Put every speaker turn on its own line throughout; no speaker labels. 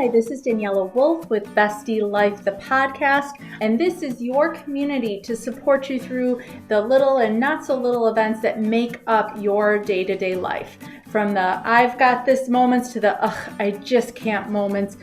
Hi, this is Daniela Wolf with Bestie Life, the podcast, and this is your community to support you through the little and not so little events that make up your day-to-day life. From the I've got this moments to the I just can't moments.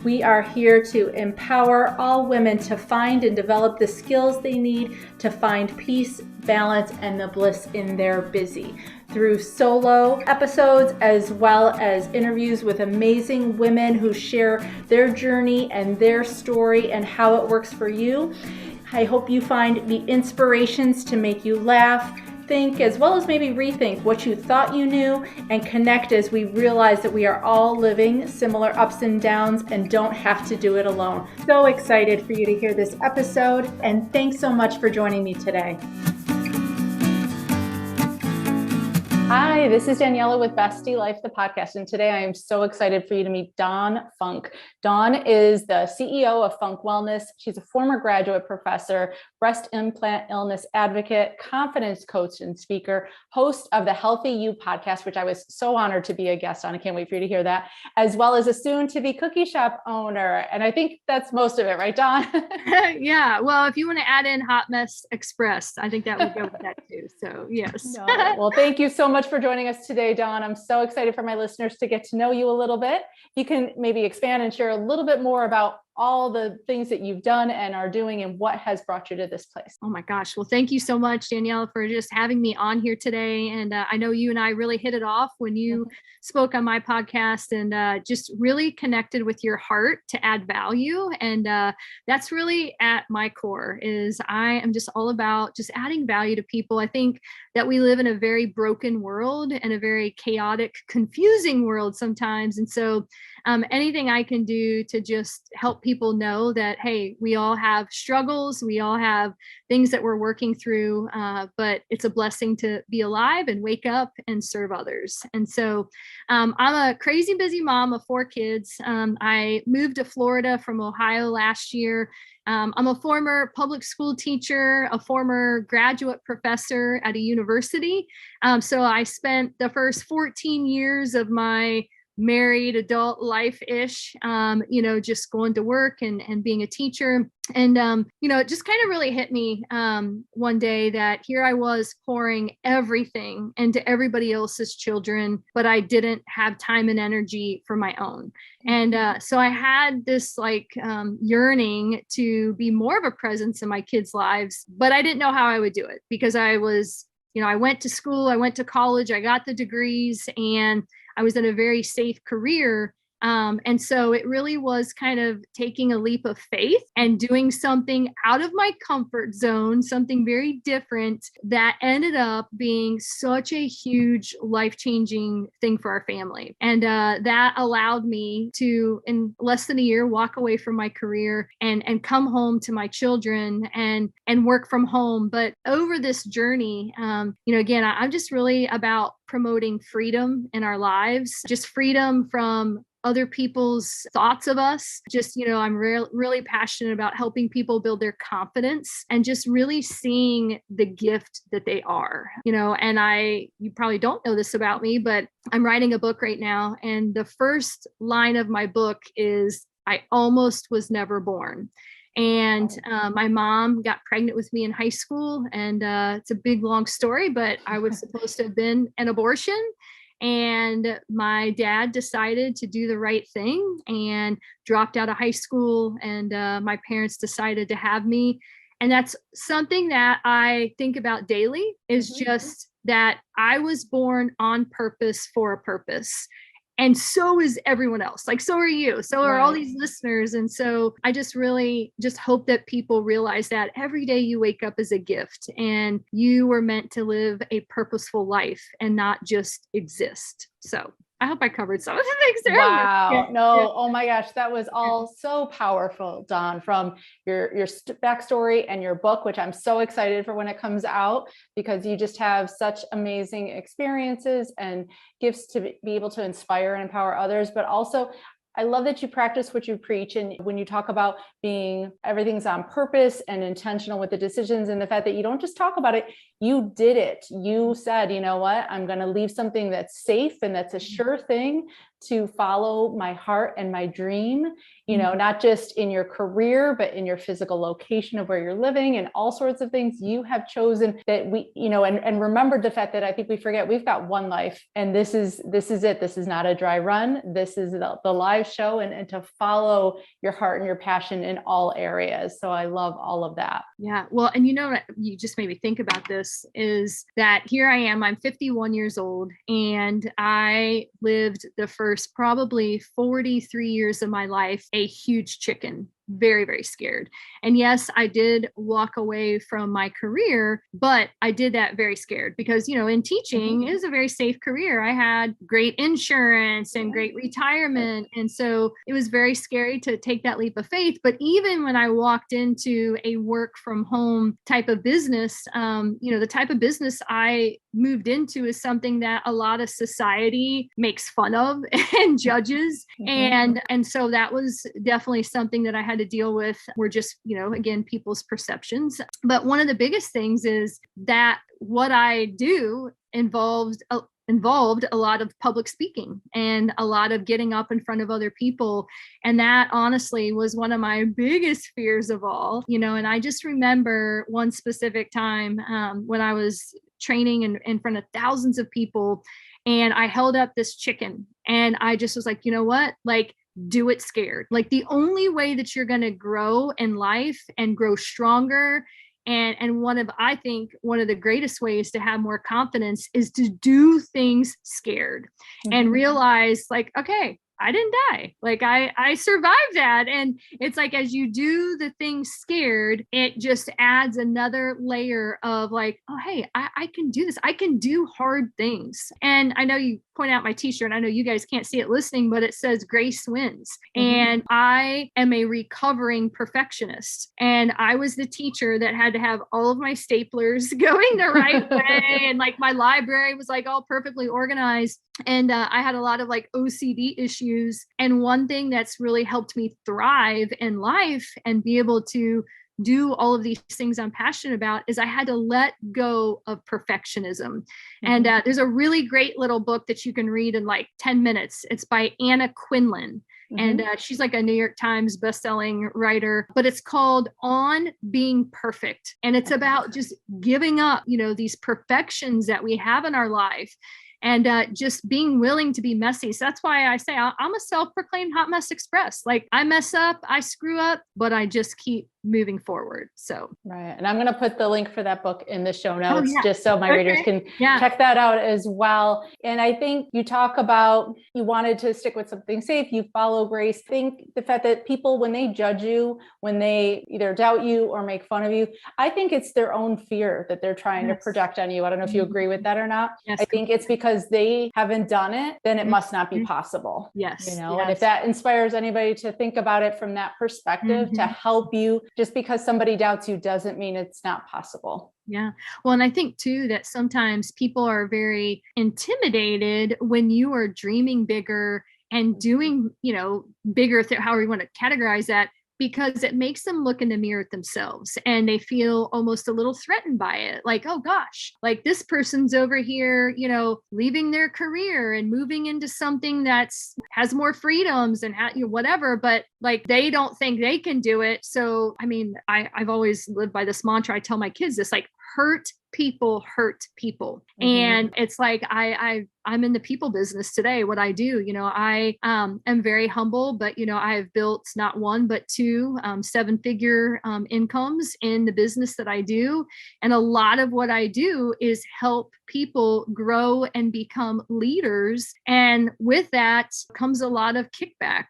We are here to empower all women to find and develop the skills they need to find peace, balance, and the bliss in their busy. Through solo episodes as well as interviews with amazing women who share their journey and their story and how it works for you. I hope you find the inspirations to make you laugh, think, as well as maybe rethink what you thought you knew, and connect as we realize that we are all living similar ups and downs and don't have to do it alone. So excited for you to hear this episode, and thanks so much for joining me today. Hi, this is Daniela with Bestie Life, the podcast, and today I am so excited for you to meet Dawn Funk. Dawn is the CEO of Funk Wellness. She's a former graduate professor, breast implant illness advocate, confidence coach and speaker, host of the HealthyU podcast, which I was so honored to be a guest on. I can't wait for you to hear that, as well as a soon-to-be cookie shop owner. And I think that's most of it, right, Dawn?
Yeah. Well, if you want to add in Hot Mess Express, I think that would go with that too. So yes.
No. Well, thank you so much for joining us today, Dawn. I'm so excited for my listeners to get to know you a little bit. You can maybe expand and share a little bit more about all the things that you've done and are doing and what has brought you to this place.
Oh my gosh. Well, thank you so much, Danielle, for just having me on here today. And I know you and I really hit it off when you spoke on my podcast, and just really connected with your heart to add value. And that's really at my core. Is I am just all about just adding value to people. I think that we live in a very broken world and a very chaotic, confusing world sometimes. And so anything I can do to just help people know that, hey, we all have struggles, we all have things that we're working through, but it's a blessing to be alive and wake up and serve others. And so I'm a crazy busy mom of 4 kids. I moved to Florida from Ohio last year. I'm a former public school teacher, a former graduate professor at a university. So I spent the first 14 years of my married adult life-ish, just going to work and being a teacher. And, it just kind of really hit me one day that here I was pouring everything into everybody else's children, but I didn't have time and energy for my own. And so I had this yearning to be more of a presence in my kids' lives, but I didn't know how I would do it because I was, I went to school, I went to college, I got the degrees, and I was in a very safe career. And so it really was kind of taking a leap of faith and doing something out of my comfort zone, something very different that ended up being such a huge life-changing thing for our family. And that allowed me to, in less than a year, walk away from my career and come home to my children and work from home. But over this journey, again, I'm just really about promoting freedom in our lives, just freedom from other people's thoughts of us. Just, I'm really passionate about helping people build their confidence and just really seeing the gift that they are, and you probably don't know this about me, but I'm writing a book right now. And the first line of my book is, I almost was never born. And my mom got pregnant with me in high school, and it's a big, long story, but I was supposed to have been an abortion. And my dad decided to do the right thing and dropped out of high school. And my parents decided to have me. And that's something that I think about daily, is just that I was born on purpose for a purpose. And so is everyone else. So are you. So are all these listeners. And so I just really just hope that people realize that every day you wake up is a gift, and you were meant to live a purposeful life and not just exist. So I hope I covered some of the things there.
Wow. Oh my gosh. That was all so powerful, Dawn, from your backstory and your book, which I'm so excited for when it comes out, because you just have such amazing experiences and gifts to be able to inspire and empower others. But also, I love that you practice what you preach. And when you talk about being everything's on purpose and intentional with the decisions, and the fact that you don't just talk about it, you did it. You said, you know what, I'm going to leave something that's safe and that's a sure thing to follow my heart and my dream, you know, not just in your career, but in your physical location of where you're living and all sorts of things. You have chosen that we, you know, and remembered the fact that I think we forget we've got one life, and this is it. This is not a dry run. This is the live show, and to follow your heart and your passion in all areas. So I love all of that.
Yeah. Well, and you know, you just made me think about this, is that here I am, I'm 51 years old, and I lived the first probably 43 years of my life a huge chicken, very, very scared. And yes, I did walk away from my career, but I did that very scared because, you know, in teaching is a very safe career. I had great insurance and great retirement. And so it was very scary to take that leap of faith. But even when I walked into a work from home type of business, you know, the type of business I moved into is something that a lot of society makes fun of and judges. And so that was definitely something that I had to deal with, were just, you know, again, people's perceptions. But one of the biggest things is that what I do involved a lot of public speaking and a lot of getting up in front of other people. And that honestly was one of my biggest fears of all, you know. And I just remember one specific time when I was training in front of thousands of people, and I held up this chicken, and I just was like, you know what, like, do it scared. Like, the only way that you're going to grow in life and grow stronger, and I think one of the greatest ways to have more confidence is to do things scared and realize, like, okay, I didn't die. Like, I survived that. And it's like, as you do the things scared, it just adds another layer of like, oh, hey, I can do this. I can do hard things. And I know you point out my t-shirt. I know you guys can't see it listening, but it says Grace Wins. And I am a recovering perfectionist. And I was the teacher that had to have all of my staplers going the right way. And like, my library was like all perfectly organized. And I had a lot of like OCD issues. And one thing that's really helped me thrive in life and be able to do all of these things I'm passionate about is I had to let go of perfectionism. And there's a really great little book that you can read in like 10 minutes. It's by Anna Quinlan. And she's like a New York Times bestselling writer, but it's called On Being Perfect. And it's about just giving up, you know, these perfections that we have in our life, and just being willing to be messy. So that's why I say I'm a self-proclaimed hot mess express. Like, I mess up, I screw up, but I just keep moving forward. So
right. And I'm going to put the link for that book in the show notes, just so my readers can check that out as well. And I think you talk about, you wanted to stick with something safe, you follow Grace. I think the fact that people, when they judge you, when they either doubt you or make fun of you, I think it's their own fear that they're trying to project on you. I don't know if you agree with that or not. I think it's because they haven't done it, then it must not be possible.
Yes.
You know, and if that inspires anybody to think about it from that perspective, to help you, just because somebody doubts you doesn't mean it's not possible.
Yeah. Well, and I think too that sometimes people are very intimidated when you are dreaming bigger and doing, you know, bigger, however you want to categorize that, because it makes them look in the mirror at themselves and they feel almost a little threatened by it. Like, oh gosh, like this person's over here, you know, leaving their career and moving into something that's has more freedoms and you know, whatever, but like they don't think they can do it. So, I mean, I've always lived by this mantra. I tell my kids this, like, hurt people. And it's like, I'm in the people business today. What I do, you know, I am very humble, but, you know, I've built not one, but two 7-figure incomes in the business that I do. And a lot of what I do is help people grow and become leaders. And with that comes a lot of kickback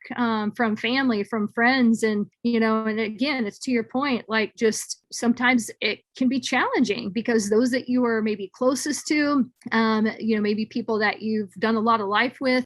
from family, from friends. And, you know, and again, it's to your point, like, just sometimes it can be challenging because those that you are maybe closest to, you know, maybe people that you've done a lot of life with,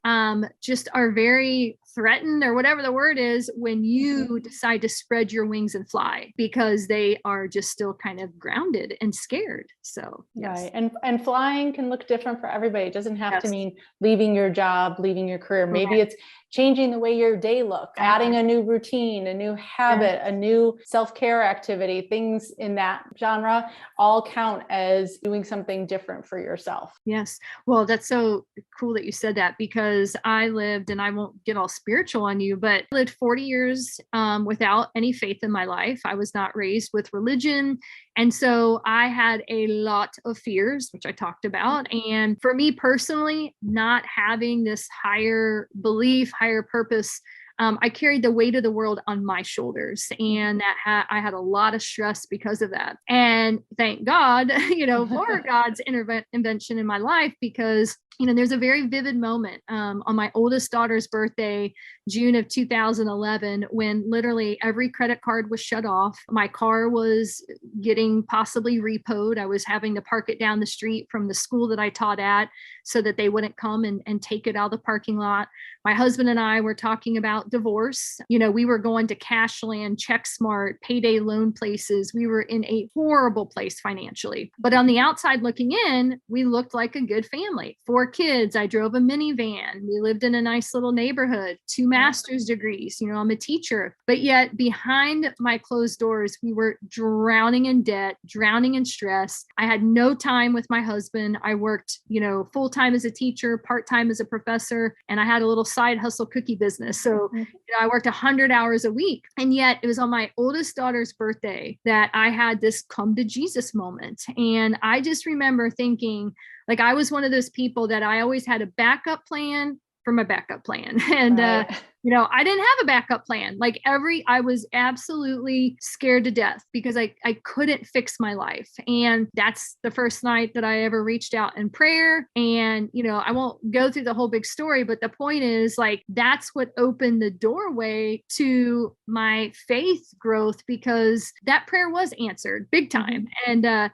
just are very threatened, or whatever the word is, when you decide to spread your wings and fly, because they are just still kind of grounded and scared. So, yes.
Right. And flying can look different for everybody. It doesn't have to mean leaving your job, leaving your career. Maybe it's
changing the way your day looks, adding a new routine, a new habit, a new self-care activity, things in that genre all count as doing something different for yourself.
Yes. Well, that's so cool that you said that, because I lived, and I won't get all spiritual on you, but I lived 40 years without any faith in my life. I was not raised with religion. And so I had a lot of fears, which I talked about. And for me personally, not having this higher belief, higher purpose, I carried the weight of the world on my shoulders, and I had a lot of stress because of that. And thank God, for God's intervention in my life, because there's a very vivid moment on my oldest daughter's birthday, June of 2011, when literally every credit card was shut off. My car was getting possibly repoed. I was having to park it down the street from the school that I taught at so that they wouldn't come and take it out of the parking lot. My husband and I were talking about divorce. We were going to Cashland, CheckSmart, payday loan places. We were in a horrible place financially. But on the outside looking in, we looked like a good family. 4 kids. I drove a minivan. We lived in a nice little neighborhood, 2 master's degrees. I'm a teacher. But yet behind my closed doors, we were drowning in debt, drowning in stress. I had no time with my husband. I worked, full-time as a teacher, part-time as a professor, and I had a little side hustle cookie business. So I worked 100 hours a week. And yet it was on my oldest daughter's birthday that I had this come to Jesus moment. And I just remember thinking, like, I was one of those people that I always had a backup plan from a backup plan. And, I didn't have a backup plan. I was absolutely scared to death because I couldn't fix my life. And that's the first night that I ever reached out in prayer. And, I won't go through the whole big story, but the point is, that's what opened the doorway to my faith growth, because that prayer was answered big time. And, and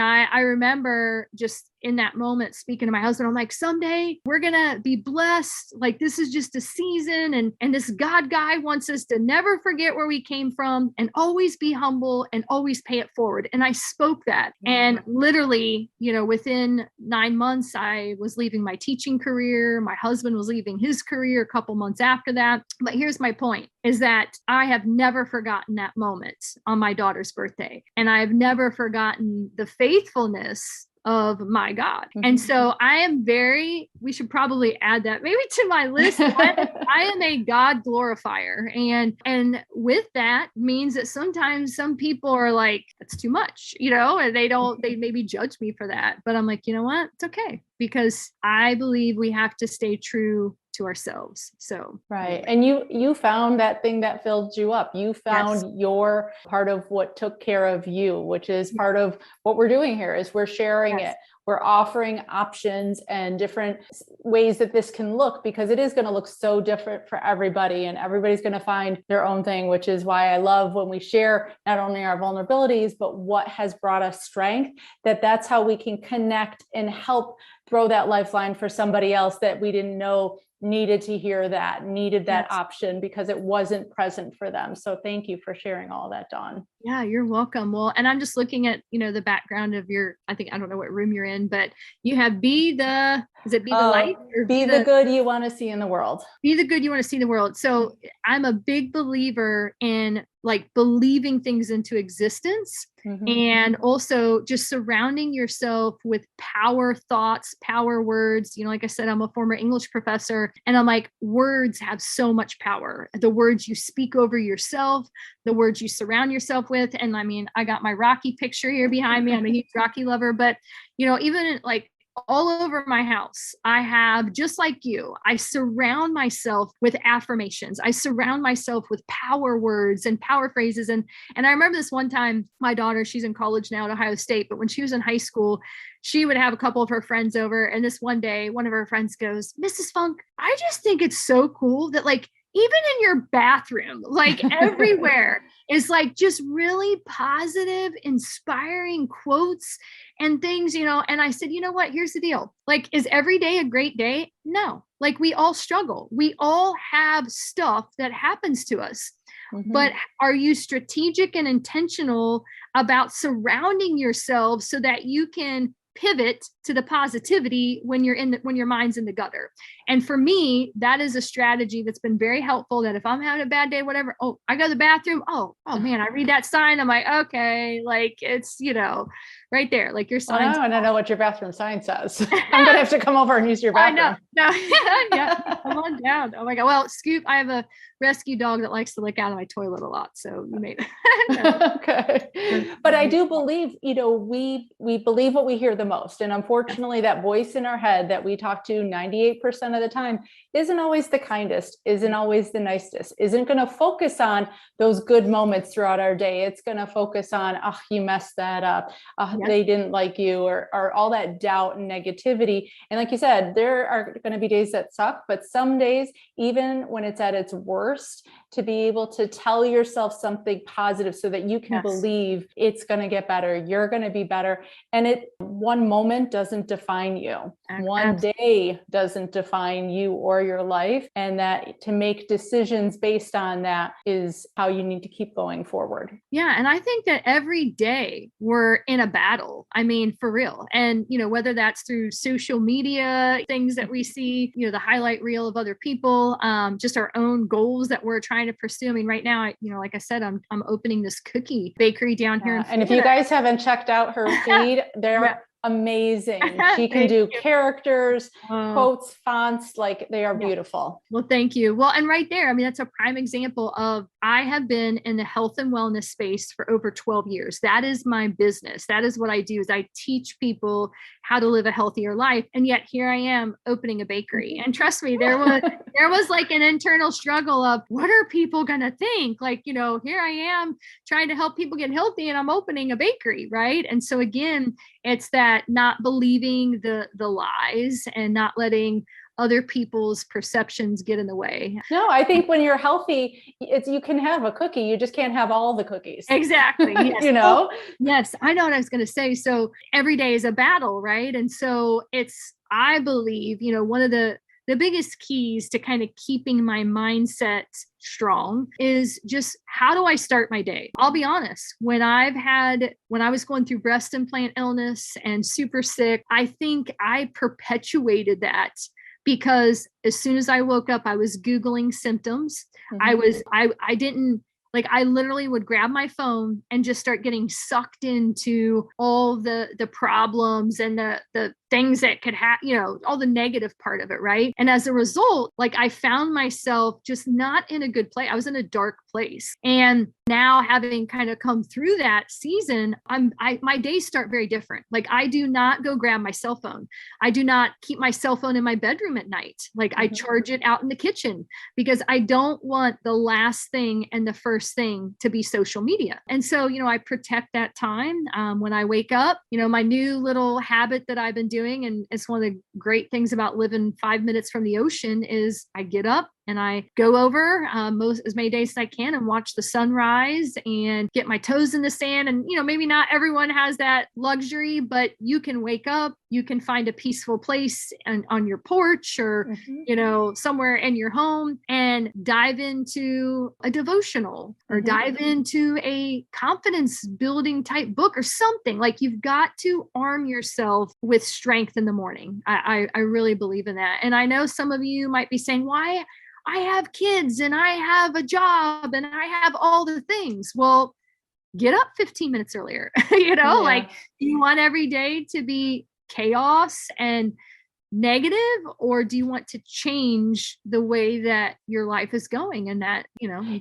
I remember just in that moment speaking to my husband, I'm like, someday we're going to be blessed. Like, this is just a season. And this God guy wants us to never forget where we came from and always be humble and always pay it forward. And I spoke that. And literally, within 9 months, I was leaving my teaching career. My husband was leaving his career a couple months after that. But here's my point, is that I have never forgotten that moment on my daughter's birthday. And I have never forgotten the faithfulness of my God. And so we should probably add that maybe to my list. I am a God glorifier. And with that means that sometimes some people are like, that's too much, and they maybe judge me for that. But I'm like, you know what? It's okay, because I believe we have to stay true to ourselves. So
right. And you found that thing that filled you up. You found your part of what took care of you, which is part of what we're doing here, is we're sharing it. We're offering options and different ways that this can look, because it is going to look so different for everybody, and everybody's going to find their own thing, which is why I love when we share not only our vulnerabilities, but what has brought us strength, that's how we can connect and help throw that lifeline for somebody else that we didn't know needed to hear that, needed that option, because it wasn't present for them. So thank you for sharing all that, Dawn.
Yeah, you're welcome. Well, and I'm just looking at, the background of I don't know what room you're in, but you have be the light, or
be the good you want to see in the world.
Be the good you want to see in the world. So I'm a big believer in believing things into existence, and also just surrounding yourself with power thoughts, power words. Like I said, I'm a former English professor, and I'm like, words have so much power. The words you speak over yourself, the words you surround yourself with. And I mean, I got my Rocky picture here behind me. I'm a huge Rocky lover, but even all over my house, I have, just like you, I surround myself with affirmations. I surround myself with power words and power phrases. And I remember this one time, my daughter, she's in college now at Ohio State, but when she was in high school, she would have a couple of her friends over. And this one day, one of her friends goes, Mrs. Funk, I just think it's so cool that even in your bathroom, everywhere is just really positive, inspiring quotes and things, and I said, you know what, here's the deal. Is every day a great day? No. We all struggle. We all have stuff that happens to us. But are you strategic and intentional about surrounding yourself so that you can pivot to the positivity when your mind's in the gutter? And for me, that is a strategy that's been very helpful, that if I'm having a bad day, whatever, oh, I go to the bathroom. Oh man, I read that sign. I'm like, okay, like it's, right there, like your sign.
I want to know what your bathroom sign says. I'm going to have to come over and use your bathroom.
I know. No. Yeah. Come on down. Oh my God. Well, Scoop, I have a rescue dog that likes to lick out of my toilet a lot. So you may.
Okay. But I do believe, we believe what we hear the most. And unfortunately, that voice in our head that we talk to 98% of the time isn't always the kindest, isn't always the nicest, isn't going to focus on those good moments throughout our day. It's going to focus on, oh, you messed that up. They didn't like you, or all that doubt and negativity. And like you said, there are going to be days that suck, but some days, even when it's at its worst, to be able to tell yourself something positive so that you can believe it's going to get better. You're going to be better. And one moment doesn't define you. One day doesn't define you or your life. And that to make decisions based on that is how you need to keep going forward.
Yeah. And I think that every day we're in a battle. I mean, for real. And, whether that's through social media, things that we see, the highlight reel of other people, just our own goals that we're trying to pursue. I mean, right now, like I said, I'm opening this cookie bakery down here in Florida.
And if you guys haven't checked out her feed, they're amazing. She can do characters, quotes, fonts, like they are beautiful.
Well, thank you. Well, and right there, I mean, that's a prime example of, I have been in the health and wellness space for over 12 years. That is my business. That is what I do, is I teach people how to live a healthier life. And yet here I am opening a bakery. And trust me, there was like an internal struggle of, what are people going to think? Like, here I am trying to help people get healthy and I'm opening a bakery. Right. And so again, it's that not believing the lies and not letting other people's perceptions get in the way.
No, I think when you're healthy, you can have a cookie. You just can't have all the cookies.
Exactly. Yes. Yes, I know what I was going to say. So every day is a battle, right? And so I believe, one of the biggest keys to kind of keeping my mindset strong is just, how do I start my day? I'll be honest, when I was going through breast implant illness and super sick, I think I perpetuated that, because as soon as I woke up, I was Googling symptoms. Mm-hmm. I literally would grab my phone and just start getting sucked into all the problems and the things that could happen, all the negative part of it. Right. And as a result, I found myself just not in a good place. I was in a dark place. And now, having kind of come through that season, my days start very different. I do not go grab my cell phone. I do not keep my cell phone in my bedroom at night. I charge it out in the kitchen, because I don't want the last thing and the first thing to be social media. And so, I protect that time. When I wake up, my new little habit that I've been doing, and it's one of the great things about living 5 minutes from the ocean, is I get up and I go over as many days as I can and watch the sunrise and get my toes in the sand. And, maybe not everyone has that luxury, but you can wake up, you can find a peaceful place on your porch or, somewhere in your home, and dive into a devotional or dive into a confidence building type book or something. You've got to arm yourself with strength in the morning. I really believe in that. And I know some of you might be saying, why? I have kids and I have a job and I have all the things. Well, get up 15 minutes earlier. Do you want every day to be chaos and negative, or do you want to change the way that your life is going? And that,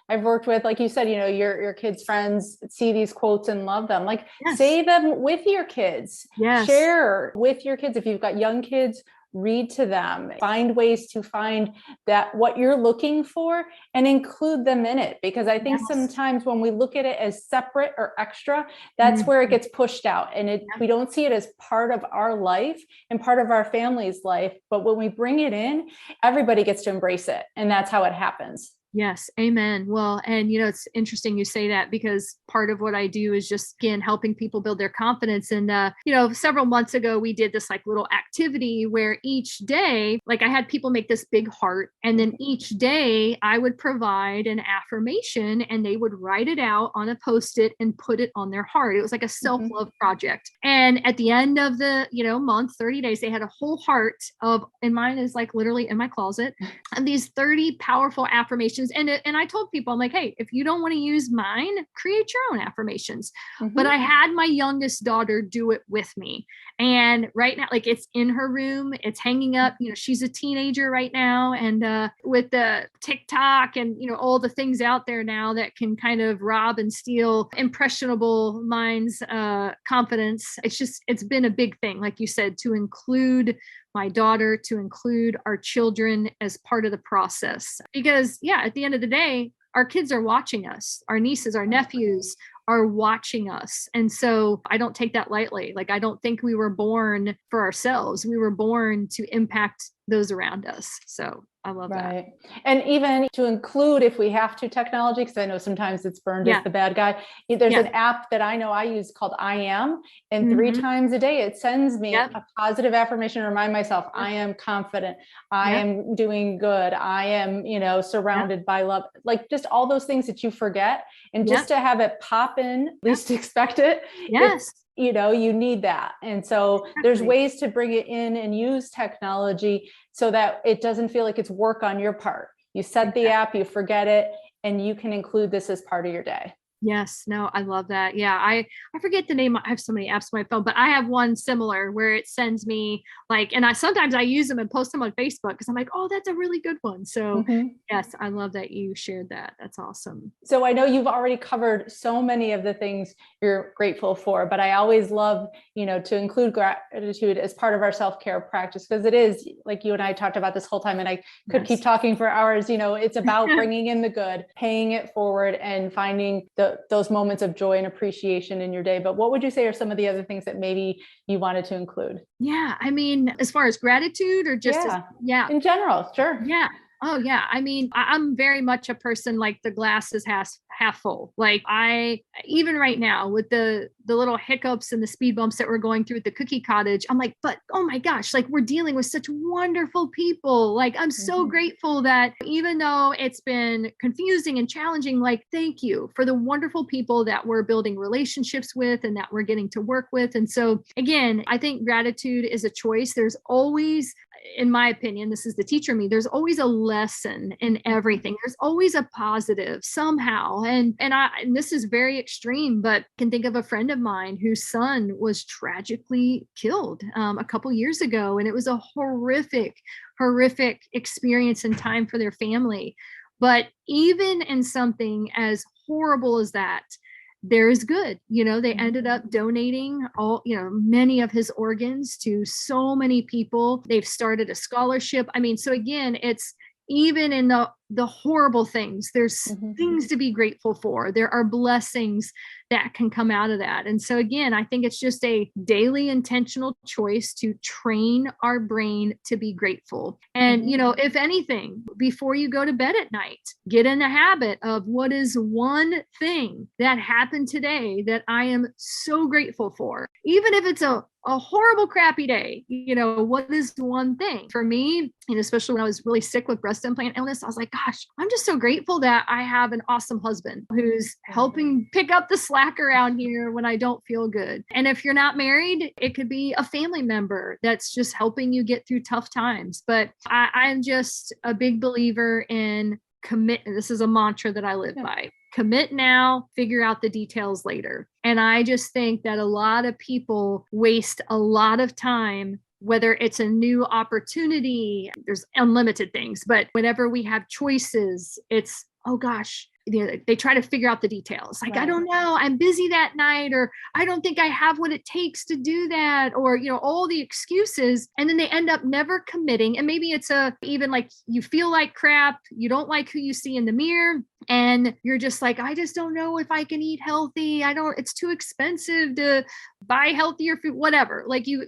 I've worked with, like you said, your kids' friends see these quotes and love them. Say them with your kids.
Yes.
Share with your kids. If you've got young kids, read to them, find ways to find that what you're looking for and include them in it. Because I think sometimes when we look at it as separate or extra, that's where it gets pushed out, and we don't see it as part of our life and part of our family's life. But when we bring it in, everybody gets to embrace it. And that's how it happens.
Yes. Amen. Well, and it's interesting you say that, because part of what I do is just, again, helping people build their confidence. And, several months ago, we did this like little activity where each day, like I had people make this big heart, and then each day I would provide an affirmation and they would write it out on a Post-it and put it on their heart. It was like a self-love project. And at the end of the, month, 30 days, they had a whole heart and mine is like literally in my closet, and these 30 powerful affirmations. And I told people, I'm like, hey, if you don't want to use mine, create your own affirmations. But I had my youngest daughter do it with me. And right now, like, it's in her room, it's hanging up, she's a teenager right now. And with the TikTok and, all the things out there now that can kind of rob and steal impressionable minds' confidence, it's been a big thing, like you said, to include my daughter, to include our children as part of the process. Because at the end of the day, our kids are watching us, our nieces, our nephews are watching us. And so I don't take that lightly. Like, I don't think we were born for ourselves. We were born to impact those around us. So I love that.
And even to include, if we have to, technology, because I know sometimes it's burned as the bad guy. There's an app that I know I use called I Am, and 3 times a day it sends me a positive affirmation to remind myself, I am confident, I am doing good, I am, surrounded by love, like just all those things that you forget. And just to have it pop in, least expect it.
Yes.
You need that. And so there's ways to bring it in and use technology so that it doesn't feel like it's work on your part. You set the app, you forget it, and you can include this as part of your day.
Yes. No, I love that. Yeah. I forget the name. I have so many apps on my phone, but I have one similar where it sends me like, and sometimes I use them and post them on Facebook because I'm like, oh, that's a really good one. So yes, I love that you shared that. That's awesome.
So I know you've already covered so many of the things you're grateful for, but I always love, to include gratitude as part of our self-care practice, because it is, like you and I talked about this whole time, and I could keep talking for hours. It's about bringing in the good, paying it forward, and finding those moments of joy and appreciation in your day. But what would you say are some of the other things that maybe you wanted to include?
Yeah. I mean, as far as gratitude, or just
in general, sure.
Yeah. Oh yeah. I mean, I'm very much a person like the glass is half full. Like, even right now with the little hiccups and the speed bumps that we're going through at the cookie cottage, I'm like, but oh my gosh, like, we're dealing with such wonderful people. Like, I'm so grateful that even though it's been confusing and challenging, like, thank you for the wonderful people that we're building relationships with and that we're getting to work with. And so again, I think gratitude is a choice. There's always, in my opinion, this is the teacher in me, there's always a lesson in everything. There's always a positive somehow. And this is very extreme, but can think of a friend of mine whose son was tragically killed a couple years ago. And it was a horrific experience and time for their family. But even in something as horrible as that, there is good. They ended up donating many of his organs to so many people. They've started a scholarship. I mean, so again, it's even in the horrible things, there's things to be grateful for. There are blessings that can come out of that. And so again, I think it's just a daily intentional choice to train our brain to be grateful. And, if anything, before you go to bed at night, get in the habit of, what is one thing that happened today that I am so grateful for? Even if it's a horrible, crappy day, what is one thing? For me, especially when I was really sick with breast implant illness, I was like, gosh, I'm just so grateful that I have an awesome husband who's helping pick up the slack around here when I don't feel good. And if you're not married, it could be a family member that's just helping you get through tough times. But I'm just a big believer in commit. This is a mantra that I live by. Commit now, figure out the details later. And I just think that a lot of people waste a lot of time, whether it's a new opportunity, there's unlimited things, but whenever we have choices, it's, oh gosh, they try to figure out the details. Like, I don't know, I'm busy that night, or I don't think I have what it takes to do that, or, all the excuses. And then they end up never committing. And maybe it's even like, you feel like crap, you don't like who you see in the mirror, and you're just like, I just don't know if I can eat healthy. It's too expensive to buy healthier food, whatever. Like you're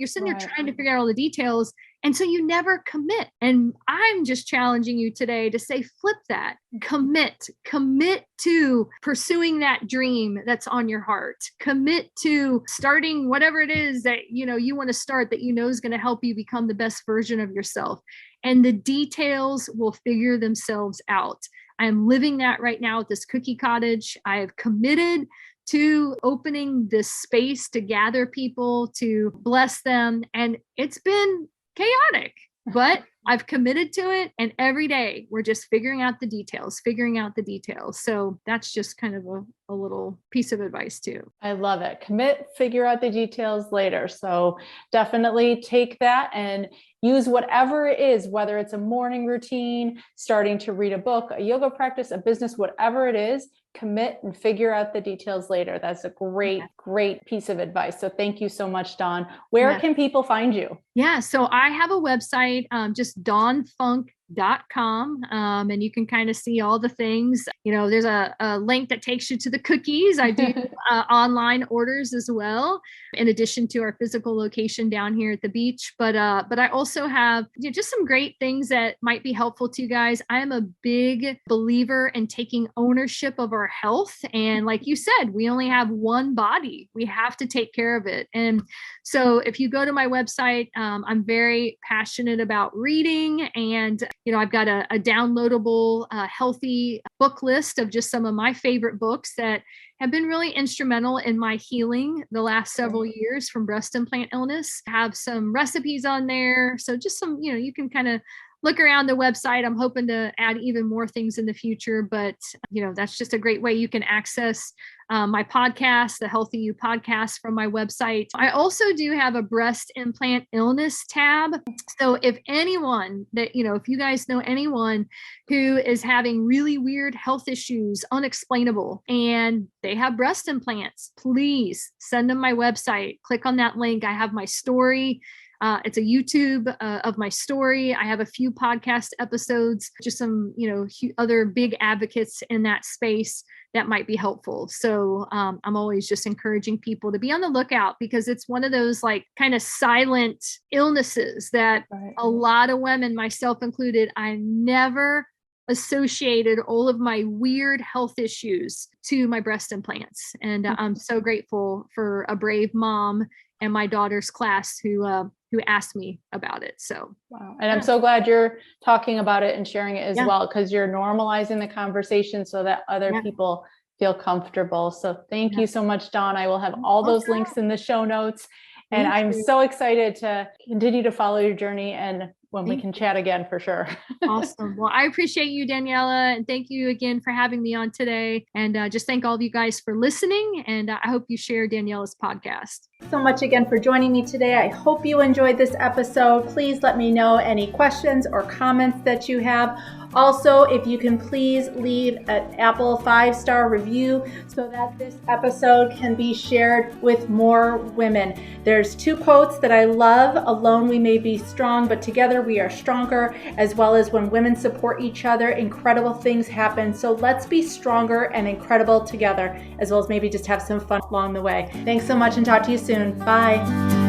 sitting there trying to figure out all the details. And so you never commit. And I'm just challenging you today to say, flip that, commit to pursuing that dream that's on your heart, commit to starting whatever it is that, you want to start that is going to help you become the best version of yourself. And the details will figure themselves out. I'm living that right now at this cookie cottage. I have committed to opening this space to gather people, to bless them. And it's been chaotic, but I've committed to it. And every day we're just figuring out the details. So that's just kind of a little piece of advice too.
I love it. Commit, figure out the details later. So definitely take that and use whatever it is, whether it's a morning routine, starting to read a book, a yoga practice, a business, whatever it is, commit and figure out the details later. That's a great piece of advice. So thank you so much, Dawn. Where can people find you?
Yeah. So I have a website, just dawnfunk.com. And you can kind of see all the things, there's a link that takes you to the cookies. I do online orders as well, in addition to our physical location down here at the beach. But I also have just some great things that might be helpful to you guys. I am a big believer in taking ownership of our health. And like you said, we only have one body. We have to take care of it. And so if you go to my website, I'm very passionate about reading, and I've got a downloadable healthy book list of just some of my favorite books that have been really instrumental in my healing the last several years from breast implant illness. I have some recipes on there. So just some, you can kind of look around the website. I'm hoping to add even more things in the future, but that's just a great way you can access my podcast, the HealthyU podcast, from my website. I also do have a breast implant illness tab. So if anyone that, if you guys know anyone who is having really weird health issues, unexplainable, and they have breast implants, please send them my website. Click on that link. I have my story. It's a YouTube of my story. I have a few podcast episodes, just some, other big advocates in that space that might be helpful. So I'm always just encouraging people to be on the lookout, because it's one of those like kind of silent illnesses that a lot of women, myself included, I never associated all of my weird health issues to my breast implants. And I'm so grateful for a brave mom and my daughter's class who asked me about it. So,
wow. And I'm so glad you're talking about it and sharing it as well, because you're normalizing the conversation so that other people feel comfortable. So thank you so much, Dawn. I will have all those links in the show notes. And I'm so excited to continue to follow your journey, and when we can chat again, for sure.
Awesome. Well, I appreciate you, Daniela, and thank you again for having me on today. And just thank all of you guys for listening. And I hope you share Daniela's podcast.
So much again for joining me today. I hope you enjoyed this episode. Please let me know any questions or comments that you have. Also, if you can please leave an Apple 5-star review so that this episode can be shared with more women. There's 2 quotes that I love. Alone we may be strong, but together we are stronger. As well as when women support each other, incredible things happen. So let's be stronger and incredible together, as well as maybe just have some fun along the way. Thanks so much, and talk to you soon. Bye.